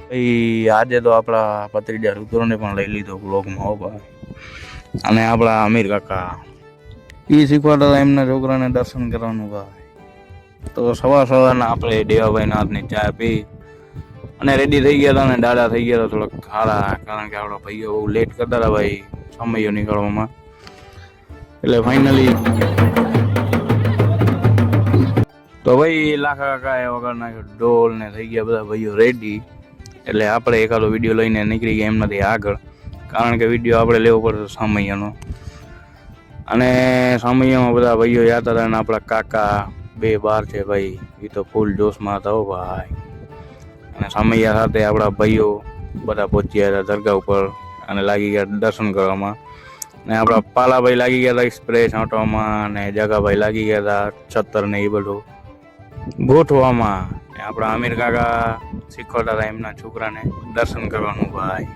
ભાઈ આજે તો આપણા પત્રીજા રુદ્રને પણ લઈ લીધો બ્લોગમાં હો ભાઈ. અને આપણા અમીર કાકા એ શીખવાડતા હતા એમના છોકરાને દર્શન કરવાનું ભાઈ. તો સવારના આપણે દેવાભાઈના હાથની ચા પી અને રેડી થઈ ગયા હતા. અને દાદા થઈ ગયા હતા થોડાક ખારા, કારણ કે આપણા ભાઈઓ બહુ લેટ કરતા હતા ભાઈ સમયો નીકળવામાં. એટલે ફાઇનલી તો ભાઈ લાખા કાકા એ વગર નાખ્યો ઢોલ ને થઈ ગયા બધા ભાઈઓ રેડી. એટલે આપણે એકાદો વિડીયો લઈને નીકળી ગયા એમનાથી આગળ, કારણ કે વિડીયો આપણે લેવો પડતો સામૈયાનો. અને સામૈયામાં બધા ભાઈઓ યાદ હતા અને આપણા કાકા બે બાર છે ભાઈ, એ તો ફૂલ જોશમાં હતા હો ભાઈ. અને સામૈયા સાથે આપણા ભાઈઓ બધા પહોંચ્યા હતા દરગાહ ઉપર અને લાગી ગયા દર્શન કરવામાં. ને આપણા પાલાભાઈ લાગી ગયા હતા એક્સપ્રેસ ઓટોમાં, અને જગાભાઈ લાગી ગયા હતા છત્તર ને એ બધું ગોઠવામાં. આપણા અમીર કાકા શીખવાડતા હતા એમના છોકરાને દર્શન કરવાનું ભાઈ.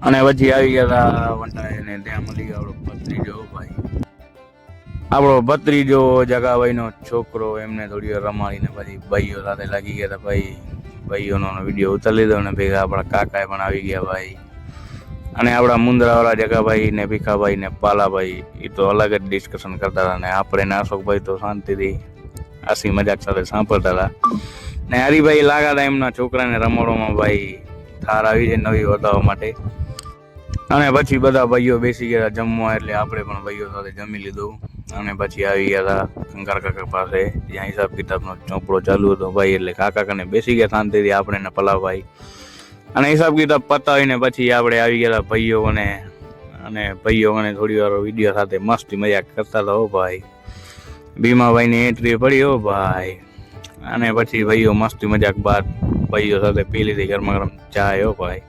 અને પછી આવી ગયા હતા વંટાય ને ત્યાં મળી ગયો આપણો ભત્રીજો ભાઈ. આપણો ભત્રીજો જગાભાઈ નો છોકરો, એમને થોડી વાર રમાડીને પછી ભાઈઓ સાથે લાગી ગયા હતા ભાઈ. ભાઈઓનો વિડીયો ઉતારી લીધો અને ભેગા આપણા કાકા પણ આવી ગયા ભાઈ. અને આપણા મુંદ્રાવાળા જગાભાઈ ને ભીખાભાઈ ને પાલાભાઈ એ તો અલગ જ ડિસ્કશન કરતા હતા. ને આપણે ને અશોકભાઈ તો શાંતિથી હાસી મજાક સાથે સાંભળતા હતા. ને હરિભાઈ લાગા હતા એમના છોકરાને રમાડવામાં ભાઈ. થાર આવી છે નવી વધારવા માટે. અને પછી બધા ભાઈઓ બેસી ગયા જમવા, એટલે આપણે પણ ભાઈઓ સાથે જમી લીધું. અને પછી આવી ગયા હતા કંકાર કાકા પાસે, જ્યાં હિસાબ કિતાબનો ચોપડો ચાલુ હતો ભાઈ. એટલે કાકા કને બેસી ગયા શાંતિથી આપણે ને પલાભાઈ. અને હિસાબ કિતાબ પતાવીને પછી આપણે આવી ગયા ભાઈઓ અને ભાઈઓ થોડી વાર વિડીયો સાથે મસ્તી મજાક કરતા હતા હો ભાઈ. ભીમાભાઈની એન્ટ્રી પડી હો ભાઈ. અને પછી ભાઈઓ મસ્તી મજાક બાદ ભાઈઓ સાથે પી લીધી ગરમા ગરમ ચા હો ભાઈ.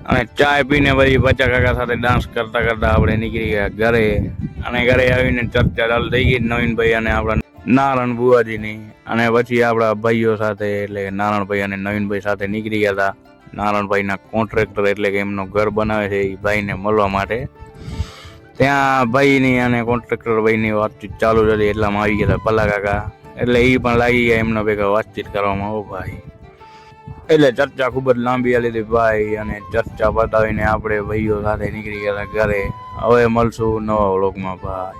અને ચા પીને પછી બચ્ચા કાકા સાથે ડાન્સ કરતા કરતા આપણે નીકળી ગયા ઘરે. અને ઘરે આવીને ચર્ચા ચાલુ થઈ ગઈ નવીનભાઈ અને આપણા નારાયણ બુવાજીની. અને પછી આપણા ભાઈઓ સાથે એટલે નારાયણભાઈ અને નવીનભાઈ સાથે નીકળી ગયા હતા નારાયણભાઈના કોન્ટ્રાક્ટર, એટલે કે એમનું ઘર બનાવે છે એ ભાઈને મળવા માટે. ત્યાં ભાઈની અને કોન્ટ્રાક્ટર ભાઈની વાતચીત ચાલુ હતી, એટલામાં આવી ગયા હતા પલા કાકા. એટલે એ પણ લાગી ગયા એમના ભેગા વાતચીત કરવામાં હો ભાઈ. એટલે ચર્ચા ખૂબ જ લાંબી હાલી હતી ભાઈ. અને ચર્ચા પતાવીને આપણે ભાઈઓ સાથે નીકળી ગયા હતા ઘરે. હવે મળશું નવા વ્લોગમાં ભાઈ.